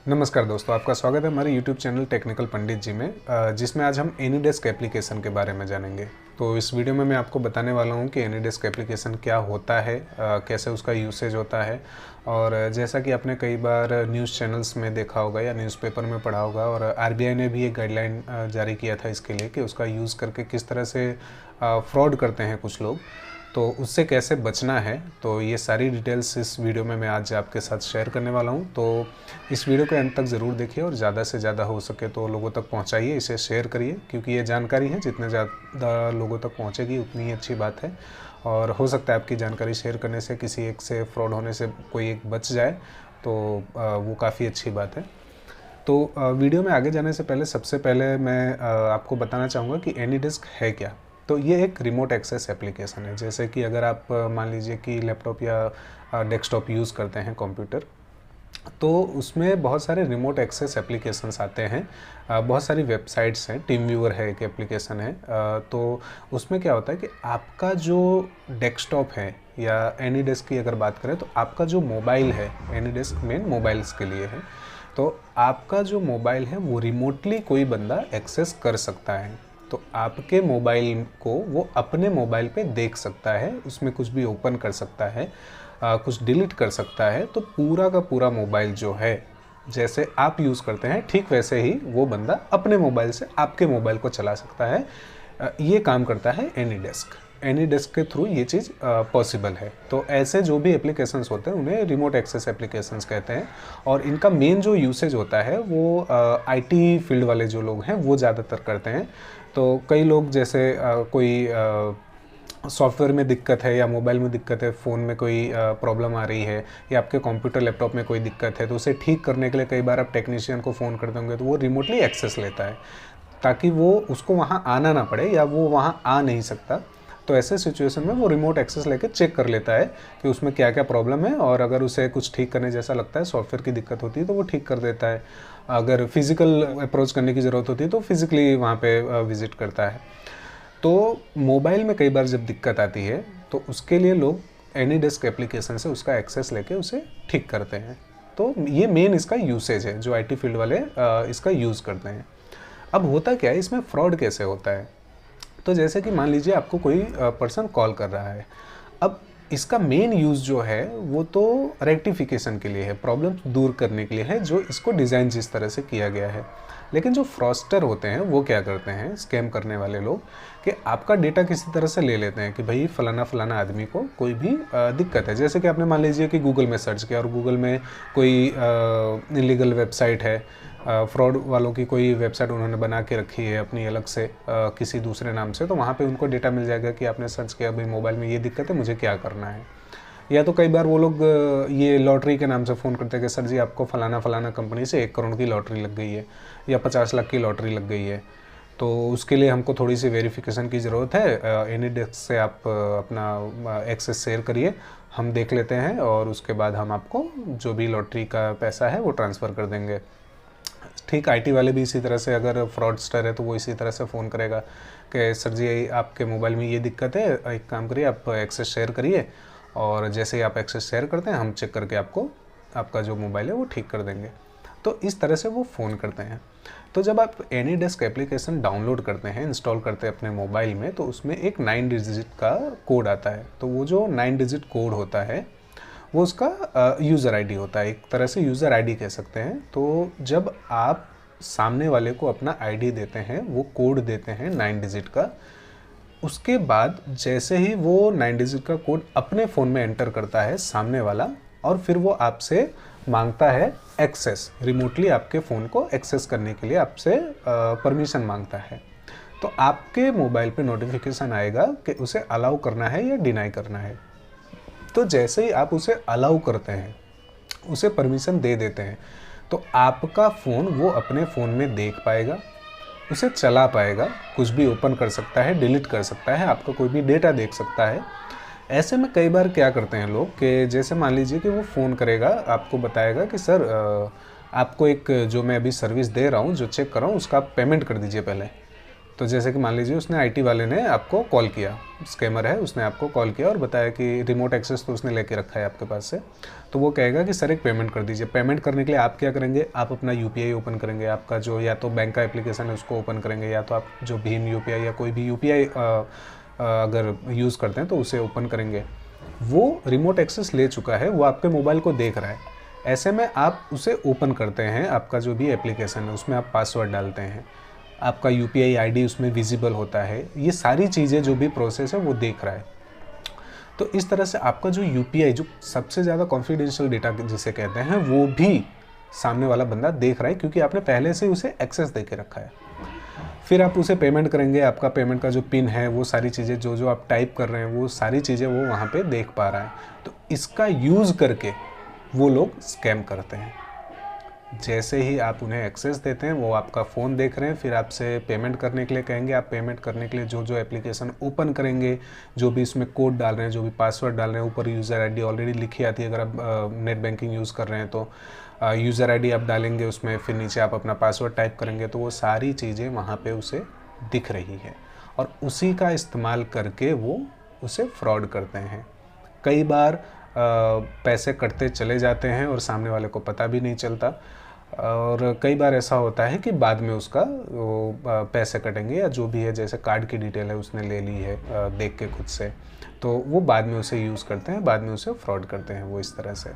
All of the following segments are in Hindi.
नमस्कार दोस्तों, आपका स्वागत है हमारे YouTube चैनल टेक्निकल पंडित जी में, जिसमें आज हम एनीडेस्क एप्लीकेशन के बारे में जानेंगे। तो इस वीडियो में मैं आपको बताने वाला हूं कि एनीडेस्क एप्लीकेशन क्या होता है, कैसे उसका यूसेज होता है। और जैसा कि आपने कई बार न्यूज़ चैनल्स में देखा होगा या न्यूज़पेपर में पढ़ा होगा, और आरबीआई ने भी एक गाइडलाइन जारी किया था इसके लिए कि उसका यूज़ करके किस तरह से फ्रॉड करते हैं कुछ लोग, तो उससे कैसे बचना है। तो ये सारी डिटेल्स इस वीडियो में मैं आज आपके साथ शेयर करने वाला हूँ। तो इस वीडियो के अंत तक ज़रूर देखिए और ज़्यादा से ज़्यादा हो सके तो लोगों तक पहुँचाइए, इसे शेयर करिए, क्योंकि ये जानकारी है जितने ज़्यादा लोगों तक पहुँचेगी उतनी ही अच्छी बात है। और हो सकता है आपकी जानकारी शेयर करने से किसी एक से फ्रॉड होने से कोई एक बच जाए, तो वो काफ़ी अच्छी बात है। तो वीडियो में आगे जाने से पहले सबसे पहले मैं आपको बताना चाहूँगा कि एनीडेस्क है क्या। तो ये एक रिमोट एक्सेस एप्लीकेशन है। जैसे कि अगर आप मान लीजिए कि लैपटॉप या डेस्कटॉप यूज़ करते हैं कंप्यूटर, तो उसमें बहुत सारे रिमोट एक्सेस एप्लीकेशंस आते हैं। बहुत सारी वेबसाइट्स हैं, टीम व्यूअर है एक एप्लीकेशन है। तो उसमें क्या होता है कि आपका जो डेस्कटॉप है या एनीडेस्क की अगर बात करें तो आपका जो मोबाइल है, एनीडेस्क मेन मोबाइल्स के लिए है, तो आपका जो मोबाइल है वो रिमोटली कोई बंदा एक्सेस कर सकता है। तो आपके मोबाइल को वो अपने मोबाइल पे देख सकता है, उसमें कुछ भी ओपन कर सकता है, कुछ डिलीट कर सकता है। तो पूरा का पूरा मोबाइल जो है, जैसे आप यूज़ करते हैं ठीक वैसे ही वो बंदा अपने मोबाइल से आपके मोबाइल को चला सकता है। ये काम करता है एनीडेस्क। एनीडेस्क के थ्रू ये चीज़ पॉसिबल है। तो ऐसे जो भी एप्लीकेशंस होते हैं उन्हें रिमोट एक्सेस एप्लीकेशंस कहते हैं। और इनका मेन जो यूसेज होता है वो आईटी फील्ड वाले जो लोग हैं वो ज़्यादातर करते हैं। तो कई लोग जैसे कोई सॉफ्टवेयर में दिक्कत है या मोबाइल में दिक्कत है, फ़ोन में कोई प्रॉब्लम आ रही है या आपके कंप्यूटर लैपटॉप में कोई दिक्कत है, तो उसे ठीक करने के लिए कई बार आप टेक्नीशियन को फ़ोन करते होंगे, तो वो रिमोटली एक्सेस लेता है ताकि वो उसको वहाँ आना ना पड़े या वो वहाँ आ नहीं सकता। तो ऐसे सिचुएशन में वो रिमोट एक्सेस लेके चेक कर लेता है कि उसमें क्या क्या प्रॉब्लम है, और अगर उसे कुछ ठीक करने जैसा लगता है, सॉफ्टवेयर की दिक्कत होती है तो वो ठीक कर देता है। अगर फिज़िकल अप्रोच करने की ज़रूरत होती है तो फिज़िकली वहाँ पे विज़िट करता है। तो मोबाइल में कई बार जब दिक्कत आती है तो उसके लिए लोग एनीडेस्क एप्लीकेशन से उसका एक्सेस लेके उसे ठीक करते हैं। तो ये मेन इसका यूसेज है जो आईटी फील्ड वाले इसका यूज़ करते हैं। अब होता क्या है, इसमें फ्रॉड कैसे होता है। तो जैसे कि मान लीजिए आपको कोई पर्सन कॉल कर रहा है। अब इसका मेन यूज़ जो है वो तो रेक्टिफिकेशन के लिए है, प्रॉब्लम दूर करने के लिए है, जो इसको डिज़ाइन जिस तरह से किया गया है। लेकिन जो फ्रॉस्टर होते हैं वो क्या करते हैं, स्कैम करने वाले लोग, कि आपका डेटा किसी तरह से ले लेते हैं कि भाई फलाना फलाना आदमी को कोई भी दिक्कत है। जैसे कि आपने मान लीजिए कि गूगल में सर्च किया और गूगल में कोई इलीगल वेबसाइट है, फ्रॉड वालों की कोई वेबसाइट उन्होंने बना के रखी है अपनी अलग से किसी दूसरे नाम से, तो वहाँ पे उनको डेटा मिल जाएगा कि आपने सर्च किया भाई मोबाइल में ये दिक्कत है, मुझे क्या करना है। या तो कई बार वो लोग ये लॉटरी के नाम से फ़ोन करते हैं कि सर जी आपको फ़लाना फ़लाना कंपनी से 1 करोड़ की लॉटरी लग गई है या 50 लाख की लॉटरी लग गई है, तो उसके लिए हमको थोड़ी सी वेरिफिकेशन की ज़रूरत है। एनीडेस्क से आप अपना एक्सेस शेयर करिए, हम देख लेते हैं और उसके बाद हम आपको जो भी लॉटरी का पैसा है वो ट्रांसफ़र कर देंगे। ठीक, आईटी वाले भी इसी तरह से, अगर फ्रॉडस्टर है तो वो इसी तरह से फ़ोन करेगा कि सर जी आपके मोबाइल में ये दिक्कत है, एक काम करिए आप एक्सेस शेयर करिए, और जैसे ही आप एक्सेस शेयर करते हैं हम चेक करके आपको आपका जो मोबाइल है वो ठीक कर देंगे। तो इस तरह से वो फ़ोन करते हैं। तो जब आप एनीडेस्क एप्लीकेशन डाउनलोड करते हैं, इंस्टॉल करते हैं अपने मोबाइल में, तो उसमें एक 9 डिजिट का कोड आता है। तो वो जो 9 डिजिट कोड होता है वो उसका यूज़र आईडी होता है, एक तरह से यूज़र आईडी कह सकते हैं। तो जब आप सामने वाले को अपना आईडी देते हैं, वो कोड देते हैं 9 डिजिट का, उसके बाद जैसे ही वो 9 डिजिट का कोड अपने फ़ोन में एंटर करता है सामने वाला, और फिर वो आपसे मांगता है एक्सेस, रिमोटली आपके फ़ोन को एक्सेस करने के लिए आपसे परमिशन मांगता है। तो आपके मोबाइल पे नोटिफिकेशन आएगा कि उसे अलाउ करना है या डिनाई करना है। तो जैसे ही आप उसे अलाउ करते हैं, उसे परमिशन दे देते हैं, तो आपका फ़ोन वो अपने फ़ोन में देख पाएगा, उसे चला पाएगा, कुछ भी ओपन कर सकता है, डिलीट कर सकता है, आपका कोई भी डेटा देख सकता है। ऐसे में कई बार क्या करते हैं लोग कि जैसे मान लीजिए कि वो फ़ोन करेगा, आपको बताएगा कि सर आपको एक जो मैं अभी सर्विस दे रहा हूँ, जो चेक कर रहा हूँ, उसका आप पेमेंट कर दीजिए पहले। तो जैसे कि मान लीजिए उसने आईटी वाले ने आपको कॉल किया, स्कैमर है, उसने आपको कॉल किया और बताया कि रिमोट एक्सेस तो उसने लेके रखा है आपके पास से, तो वो कहेगा कि सर एक पेमेंट कर दीजिए। पेमेंट करने के लिए आप क्या करेंगे, आप अपना यूपीआई ओपन करेंगे, आपका जो या तो बैंक का एप्लीकेशन है उसको ओपन करेंगे, या तो आप जो भीम यूपीआई या कोई भी यूपीआई अगर यूज़ करते हैं तो उसे ओपन करेंगे। वो रिमोट एक्सेस ले चुका है, वो आपके मोबाइल को देख रहा है, ऐसे में आप उसे ओपन करते हैं, आपका जो भी एप्लीकेशन है उसमें आप पासवर्ड डालते हैं, आपका यूपीआई आईडी उसमें विजिबल होता है, ये सारी चीज़ें जो भी प्रोसेस है वो देख रहा है। तो इस तरह से आपका जो यूपीआई, जो सबसे ज़्यादा कॉन्फिडेंशियल डेटा जिसे कहते हैं, वो भी सामने वाला बंदा देख रहा है, क्योंकि आपने पहले से उसे एक्सेस दे के रखा है। फिर आप उसे पेमेंट करेंगे, आपका पेमेंट का जो पिन है, वो सारी चीज़ें जो जो आप टाइप कर रहे हैं वो सारी चीज़ें वो वहाँ पे देख पा रहा है। तो इसका यूज़ करके वो लोग स्कैम करते हैं। जैसे ही आप उन्हें एक्सेस देते हैं, वो आपका फ़ोन देख रहे हैं, फिर आपसे पेमेंट करने के लिए कहेंगे। आप पेमेंट करने के लिए जो जो एप्लीकेशन ओपन करेंगे, जो भी इसमें कोड डाल रहे हैं, जो भी पासवर्ड डाल रहे हैं, ऊपर यूज़र आईडी ऑलरेडी लिखी आती है अगर आप नेट बैंकिंग यूज़ कर रहे हैं तो यूज़र आईडी आप डालेंगे उसमें, फिर नीचे आप अपना पासवर्ड टाइप करेंगे, तो वो सारी चीज़ें वहाँ पे उसे दिख रही है और उसी का इस्तेमाल करके वो उसे फ्रॉड करते हैं। कई बार पैसे कटते चले जाते हैं और सामने वाले को पता भी नहीं चलता, और कई बार ऐसा होता है कि बाद में उसका पैसे कटेंगे या जो भी है, जैसे कार्ड की डिटेल है उसने ले ली है देख के खुद से, तो वो बाद में उसे यूज़ करते हैं, बाद में उसे फ्रॉड करते हैं वो इस तरह से।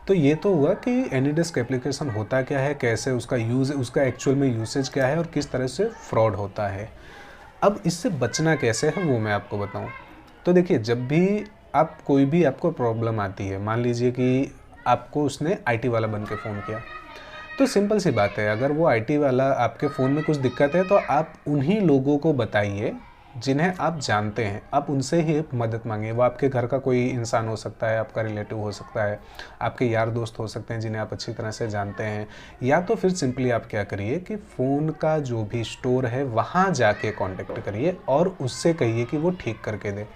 तो ये तो हुआ कि एनीडेस्क एप्लीकेशन होता क्या है, कैसे उसका यूज़, उसका एक्चुअल में यूसेज क्या है और किस तरह से फ्रॉड होता है। अब इससे बचना कैसे है वो मैं आपको बताऊं। तो देखिए, जब भी आप कोई भी आपको प्रॉब्लम आती है, मान लीजिए कि आपको उसने आईटी वाला बन के फ़ोन किया, तो सिंपल सी बात है, अगर वो आईटी वाला आपके फ़ोन में कुछ दिक्कत है तो आप उन्हीं लोगों को बताइए जिन्हें आप जानते हैं, आप उनसे ही मदद मांगिए। वो आपके घर का कोई इंसान हो सकता है, आपका रिलेटिव हो सकता है, आपके यार दोस्त हो सकते हैं जिन्हें आप अच्छी तरह से जानते हैं, या तो फिर सिंपली आप क्या करिए कि फ़ोन का जो भी स्टोर है वहाँ जाके कांटेक्ट करिए और उससे कहिए कि वो ठीक करके दे।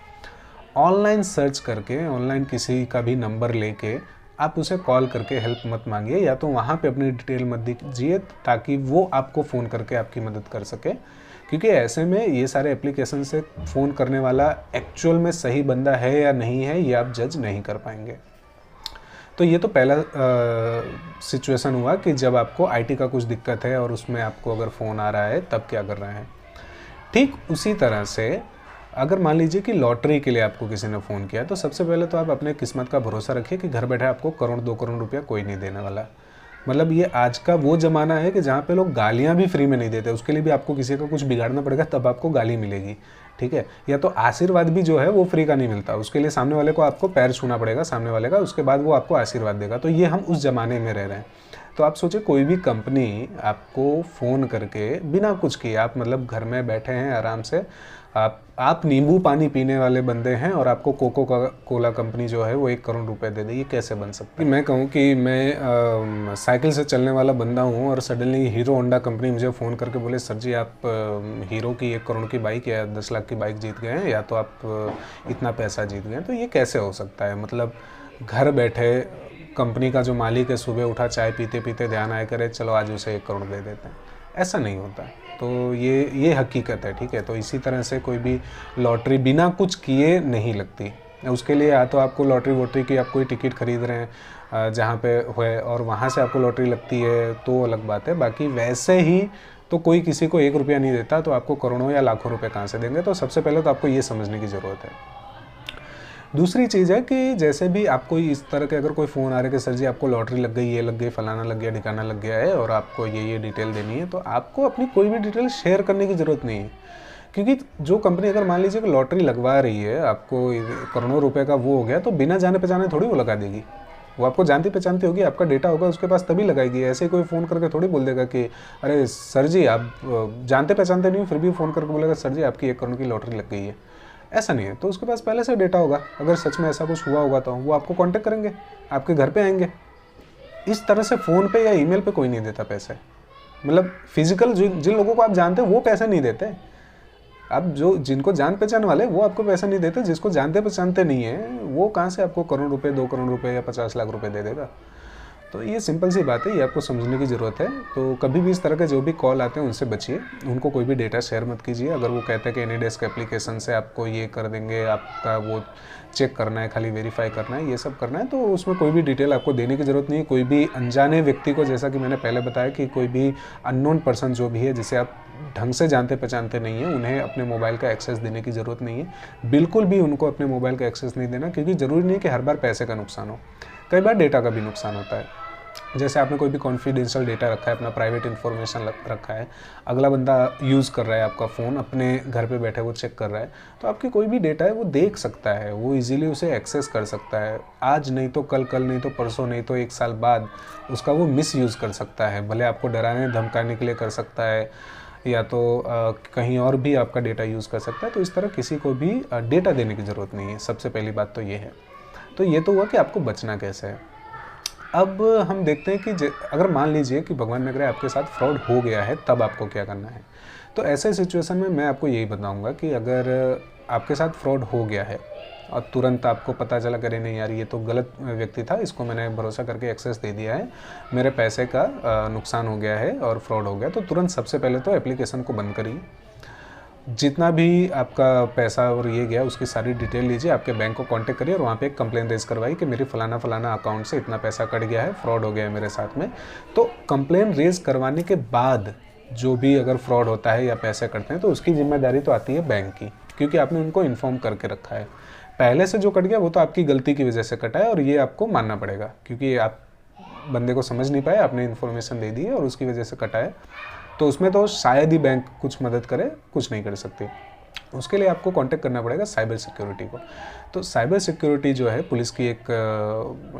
ऑनलाइन सर्च करके, ऑनलाइन किसी का भी नंबर लेके आप उसे कॉल करके हेल्प मत मांगिए, या तो वहाँ पे अपनी डिटेल मत दीजिए ताकि वो आपको फ़ोन करके आपकी मदद कर सके, क्योंकि ऐसे में ये सारे एप्लीकेशन से फ़ोन करने वाला एक्चुअल में सही बंदा है या नहीं है ये आप जज नहीं कर पाएंगे। तो ये तो पहला सिचुएशन हुआ कि जब आपको आईटी का कुछ दिक्कत है और उसमें आपको अगर फ़ोन आ रहा है तब क्या कर रहे हैं। ठीक उसी तरह से अगर मान लीजिए कि लॉटरी के लिए आपको किसी ने फ़ोन किया, तो सबसे पहले तो आप अपने किस्मत का भरोसा रखिए कि घर बैठे आपको करोड़ 2 करोड़ रुपया कोई नहीं देने वाला। मतलब ये आज का वो ज़माना है कि जहाँ पे लोग गालियाँ भी फ्री में नहीं देते, उसके लिए भी आपको किसी का कुछ बिगाड़ना पड़ेगा तब आपको गाली मिलेगी, ठीक है। या तो आशीर्वाद भी जो है वो फ्री का नहीं मिलता, उसके लिए सामने वाले को आपको पैर छूना पड़ेगा सामने वाले का, उसके बाद वो आपको आशीर्वाद देगा। तो ये हम उस ज़माने में रह रहे हैं। तो आप सोचिए, कोई भी कंपनी आपको फ़ोन करके बिना कुछ किए, आप मतलब घर में बैठे हैं आराम से, आप नींबू पानी पीने वाले बंदे हैं और आपको कोको कोला कंपनी जो है वो 1 करोड़ रुपए दे दे, ये कैसे बन सकती है। मैं कहूँ कि मैं साइकिल से चलने वाला बंदा हूँ और सडनली हीरो होंडा कंपनी मुझे फ़ोन करके बोले सर जी आप हीरो की 1 करोड़ की बाइक या 10 लाख की बाइक जीत गए हैं, या तो आप इतना पैसा जीत गए हैं, तो ये कैसे हो सकता है। मतलब घर बैठे कंपनी का जो मालिक है सुबह उठा चाय पीते पीते ध्यान आया करे चलो आज उसे 1 करोड़ दे देते हैं, ऐसा नहीं होता। तो ये हकीकत है, ठीक है। तो इसी तरह से कोई भी लॉटरी बिना कुछ किए नहीं लगती। उसके लिए या तो आपको लॉटरी वोटरी की आप कोई टिकट खरीद रहे हैं जहाँ पे है और वहाँ से आपको लॉटरी लगती है तो अलग बात है, बाकी वैसे ही तो कोई किसी को 1 रुपया नहीं देता, तो आपको करोड़ों या लाखों रुपए कहाँ से देंगे। तो सबसे पहले तो आपको ये समझने की ज़रूरत है। दूसरी चीज़ है कि जैसे भी आपको इस तरह के अगर कोई फ़ोन आ रहा है कि सर जी आपको लॉटरी लग गई, ये लग गई, फलाना लग गया, ठिकाना लग गया है और आपको ये डिटेल देनी है, तो आपको अपनी कोई भी डिटेल शेयर करने की ज़रूरत नहीं है। क्योंकि जो कंपनी अगर मान लीजिए कि लॉटरी लगवा रही है, आपको करोड़ों रुपए का वो हो गया, तो बिना जाने पहचाने थोड़ी वो लगा देगी। वो आपको जानती पहचानती होगी, आपका डेटा होगा उसके पास तभी लगाएगी। ऐसे कोई फ़ोन करके थोड़ी बोल देगा कि अरे सर जी आप जानते पहचानते नहीं हो फिर भी फ़ोन करके बोलेगा सर जी आपकी 1 करोड़ की लॉटरी लग गई है, ऐसा नहीं है। तो उसके पास पहले से डेटा होगा, अगर सच में ऐसा कुछ हुआ होगा तो वो आपको कांटेक्ट करेंगे, आपके घर पे आएंगे। इस तरह से फ़ोन पे या ईमेल पे कोई नहीं देता पैसे। मतलब फिजिकल जिन लोगों को आप जानते हैं वो पैसे नहीं देते। अब जो जिनको जान पहचान वाले वो आपको पैसा नहीं देते, जिसको जानते पहचानते नहीं है वो कहाँ से आपको करोड़ रुपए, 2 करोड़ रुपए या 50 लाख रुपए दे देगा। तो ये सिंपल सी बात है, ये आपको समझने की ज़रूरत है। तो कभी भी इस तरह के जो भी कॉल आते हैं उनसे बचिए, उनको कोई भी डेटा शेयर मत कीजिए। अगर वो कहते हैं कि एनीडेस्क एप्लीकेशन से आपको ये कर देंगे, आपका वो चेक करना है, खाली वेरीफाई करना है, ये सब करना है, तो उसमें कोई भी डिटेल आपको देने की ज़रूरत नहीं है। कोई भी अनजाने व्यक्ति को, जैसा कि मैंने पहले बताया कि कोई भी अननोन पर्सन जो भी है जिसे आप ढंग से जानते पहचानते नहीं हैं, उन्हें अपने मोबाइल का एक्सेस देने की ज़रूरत नहीं है। बिल्कुल भी उनको अपने मोबाइल का एक्सेस नहीं देना, क्योंकि ज़रूरी नहीं है कि हर बार पैसे का नुकसान हो, कई बार डेटा का भी नुकसान होता है। जैसे आपने कोई भी कॉन्फिडेंशियल डेटा रखा है, अपना प्राइवेट इन्फॉर्मेशन रखा है, अगला बंदा यूज़ कर रहा है आपका फ़ोन, अपने घर पे बैठे वो चेक कर रहा है, तो आपकी कोई भी डेटा है वो देख सकता है, वो इजीली उसे एक्सेस कर सकता है। आज नहीं तो कल, कल नहीं तो परसों, नहीं तो 1 साल बाद उसका वो मिसयूज़ कर सकता है। भले आपको डराने धमकाने के लिए कर सकता है, या तो कहीं और भी आपका डेटा यूज़ कर सकता है। तो इस तरह किसी को भी डेटा देने की ज़रूरत नहीं है। सबसे पहली बात तो ये है। तो ये तो हुआ कि आपको बचना कैसे है। अब हम देखते हैं कि अगर मान लीजिए कि भगवान न करे आपके साथ फ्रॉड हो गया है, तब आपको क्या करना है। तो ऐसे सिचुएशन में मैं आपको यही बताऊंगा कि अगर आपके साथ फ्रॉड हो गया है और तुरंत आपको पता चला करे नहीं यार ये तो गलत व्यक्ति था, इसको मैंने भरोसा करके एक्सेस दे दिया है, मेरे पैसे का नुकसान हो गया है और फ्रॉड हो गया, तो तुरंत सबसे पहले तो एप्लीकेशन को बंद करिए। जितना भी आपका पैसा और ये गया उसकी सारी डिटेल लीजिए, आपके बैंक को कांटेक्ट करिए और वहाँ पे एक कंप्लेन रेज करवाइए कि मेरी फलाना फलाना अकाउंट से इतना पैसा कट गया है, फ्रॉड हो गया है मेरे साथ में। तो कंप्लेन रेज करवाने के बाद जो भी अगर फ्रॉड होता है या पैसे कटते हैं तो उसकी जिम्मेदारी तो आती है बैंक की, क्योंकि आपने उनको इन्फॉर्म करके रखा है। पहले से जो कट गया वो तो आपकी गलती की वजह से कटा है और ये आपको मानना पड़ेगा, क्योंकि आप बंदे को समझ नहीं पाए, आपने इन्फॉर्मेशन दे दी है और उसकी वजह से कटा है। तो उसमें तो शायद ही बैंक कुछ मदद करे, कुछ नहीं कर सकती। उसके लिए आपको कांटेक्ट करना पड़ेगा साइबर सिक्योरिटी को। तो साइबर सिक्योरिटी जो है पुलिस की एक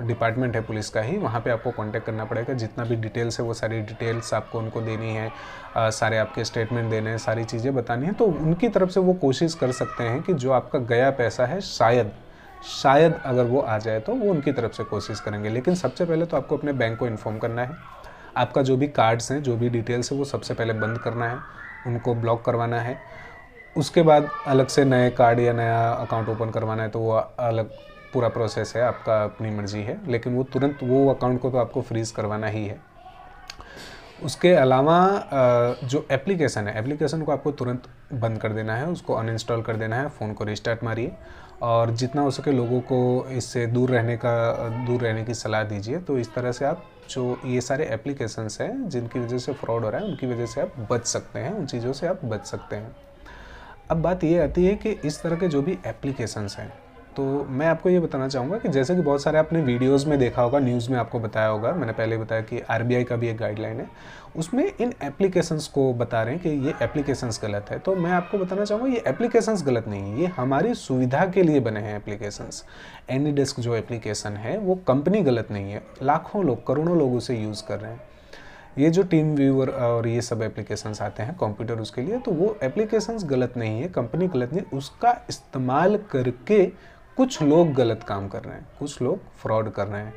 डिपार्टमेंट है पुलिस का ही, वहाँ पे आपको कांटेक्ट करना पड़ेगा। जितना भी डिटेल्स है वो सारी डिटेल्स आपको उनको देनी है, सारे आपके स्टेटमेंट देने हैं, सारी चीज़ें बतानी है। तो उनकी तरफ से वो कोशिश कर सकते हैं कि जो आपका गया पैसा है शायद अगर वो आ जाए तो वो उनकी तरफ से कोशिश करेंगे। लेकिन सबसे पहले तो आपको अपने बैंक को इन्फॉर्म करना है। आपका जो भी कार्ड्स हैं, जो भी डिटेल्स है वो सबसे पहले बंद करना है, उनको ब्लॉक करवाना है। उसके बाद अलग से नए कार्ड या नया अकाउंट ओपन करवाना है तो वो अलग पूरा प्रोसेस है, आपका अपनी मर्जी है। लेकिन वो तुरंत वो अकाउंट को तो आपको फ्रीज़ करवाना ही है। उसके अलावा जो एप्लीकेशन है, एप्लीकेशन को आपको तुरंत बंद कर देना है, उसको अनइंस्टॉल कर देना है, फ़ोन को रिस्टार्ट मारिए और जितना हो सके लोगों को इससे दूर रहने की सलाह दीजिए। तो इस तरह से आप जो ये सारे एप्लीकेशंस हैं जिनकी वजह से फ्रॉड हो रहा है उनकी वजह से आप बच सकते हैं, उन चीज़ों से आप बच सकते हैं। अब बात ये आती है कि इस तरह के जो भी एप्लीकेशंस हैं, तो मैं आपको ये बताना चाहूँगा कि जैसे कि बहुत सारे आपने वीडियोस में देखा होगा, न्यूज़ में आपको बताया होगा, मैंने पहले बताया कि आरबीआई का भी एक गाइडलाइन है, उसमें इन एप्लीकेशंस को बता रहे हैं कि ये एप्लीकेशंस गलत है। तो मैं आपको बताना चाहूँगा ये एप्लीकेशंस गलत नहीं है, ये हमारी सुविधा के लिए बने हैं एप्लीकेशंस। एनीडेस्क जो एप्लीकेशन है वो कंपनी गलत नहीं है, लाखों लोग, करोड़ों लोग उसे यूज़ कर रहे हैं। ये जो टीम व्यूअर और ये सब एप्लीकेशंस आते हैं कंप्यूटर उसके लिए, तो वो एप्लीकेशंस गलत नहीं है, कंपनी गलत नहीं, उसका इस्तेमाल करके कुछ लोग गलत काम कर रहे हैं, कुछ लोग फ्रॉड कर रहे हैं।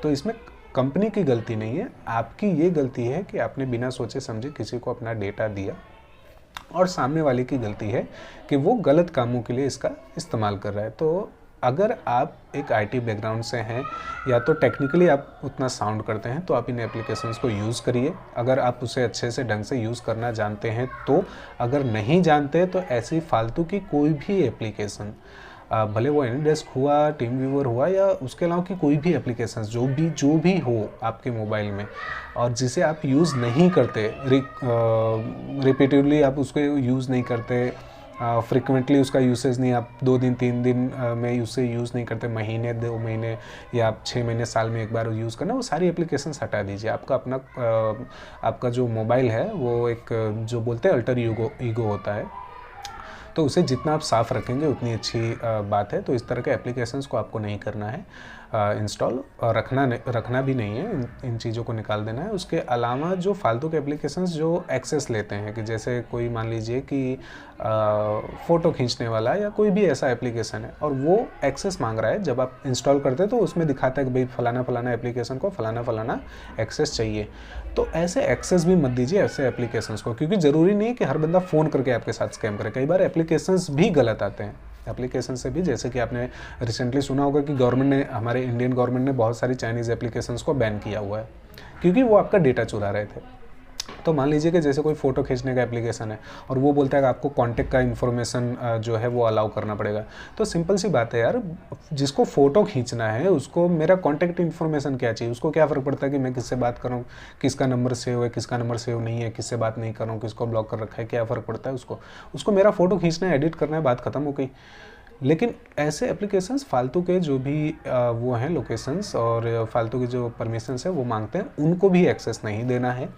तो इसमें कंपनी की गलती नहीं है, आपकी ये गलती है कि आपने बिना सोचे समझे किसी को अपना डेटा दिया और सामने वाले की गलती है कि वो गलत कामों के लिए इसका इस्तेमाल कर रहा है। तो अगर आप एक आईटी बैकग्राउंड से हैं या तो टेक्निकली आप उतना साउंड करते हैं तो आप इन एप्लीकेशंस को यूज़ करिए। अगर आप उसे अच्छे से ढंग से यूज़ करना जानते हैं तो, अगर नहीं जानते तो ऐसी फालतू की कोई भी एप्लीकेशन, भले वो एनीडेस्क हुआ, टीम व्यूअर हुआ या उसके अलावा की कोई भी एप्लीकेशंस जो भी हो आपके मोबाइल में और जिसे आप यूज़ नहीं करते, रिपीटेडली आप उसको यूज़ नहीं करते, फ्रिक्वेंटली उसका यूसेज नहीं, आप 2 दिन 3 दिन में उसे यूज़ नहीं करते, महीने 2 महीने या आप 6 महीने साल में एक बार यूज़ करना, वो सारी एप्लीकेशंस हटा दीजिए। आपका अपना आपका जो मोबाइल है वो एक जो बोलते हैं अल्टर ईगो होता है, तो उसे जितना आप साफ़ रखेंगे उतनी अच्छी बात है। तो इस तरह के एप्लीकेशंस को आपको नहीं करना है इंस्टॉल, और रखना भी नहीं है, इन चीज़ों को निकाल देना है। उसके अलावा जो फालतू के एप्लीकेशंस जो एक्सेस लेते हैं, कि जैसे कोई मान लीजिए कि फ़ोटो खींचने वाला या कोई भी ऐसा एप्लीकेशन है और वो एक्सेस मांग रहा है, जब आप इंस्टॉल करते हैं तो उसमें दिखाता है कि भाई फलाना एप्लीकेशन को फलाना एक्सेस चाहिए। तो ऐसे एक्सेस भी मत दीजिए ऐसे एप्लीकेशंस को, क्योंकि ज़रूरी नहीं है कि हर बंदा फ़ोन करके आपके साथ स्कैम करे, कई बार एप्लीकेशंस भी गलत आते हैं। एप्लीकेशन से भी, जैसे कि आपने रिसेंटली सुना होगा कि गवर्नमेंट ने, हमारे इंडियन गवर्नमेंट ने बहुत सारी चाइनीज़ एप्लीकेशंस को बैन किया हुआ है क्योंकि वो आपका डेटा चुरा रहे थे। तो मान लीजिए कि जैसे कोई फ़ोटो खींचने का एप्लीकेशन है और वो बोलता है कि आपको कॉन्टैक्ट का इन्फॉर्मेशन जो है वो अलाउ करना पड़ेगा। तो सिंपल सी बात है यार, जिसको फ़ोटो खींचना है उसको मेरा कॉन्टैक्ट इन्फॉर्मेशन क्या चाहिए? उसको क्या फ़र्क पड़ता है कि मैं किससे बात कर रहा हूँ, किसका नंबर सेव है, किसका नंबर सेव नहीं है, किससे बात नहीं कर रहा हूँ, किसको ब्लॉक कर रखा है, क्या फ़र्क पड़ता है उसको? उसको मेरा फ़ोटो खींचना है, एडिट करना है, बात ख़त्म हो गई। लेकिन ऐसे एप्लीकेशंस फालतू के जो भी वो हैं लोकेशंस और फालतू की जो परमिशंस है वो मांगते हैं, उनको भी एक्सेस नहीं देना है।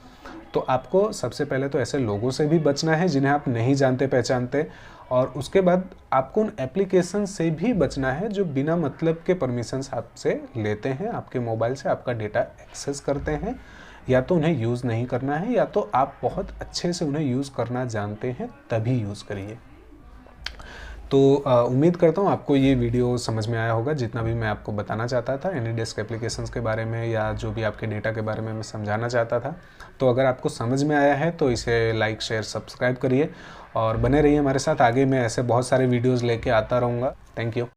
तो आपको सबसे पहले तो ऐसे लोगों से भी बचना है जिन्हें आप नहीं जानते पहचानते, और उसके बाद आपको उन एप्लीकेशन से भी बचना है जो बिना मतलब के परमिशंस आपसे लेते हैं, आपके मोबाइल से आपका डेटा एक्सेस करते हैं। या तो उन्हें यूज़ नहीं करना है, या तो आप बहुत अच्छे से उन्हें यूज़ करना जानते हैं, तभी यूज़ करिए। तो उम्मीद करता हूँ आपको ये वीडियो समझ में आया होगा, जितना भी मैं आपको बताना चाहता था एनीडेस्क एप्लीकेशंस के बारे में या जो भी आपके डेटा के बारे में मैं समझाना चाहता था। तो अगर आपको समझ में आया है तो इसे लाइक, शेयर, सब्सक्राइब करिए और बने रहिए हमारे साथ। आगे मैं ऐसे बहुत सारे वीडियोज़ लेके आता रहूँगा। Thank you.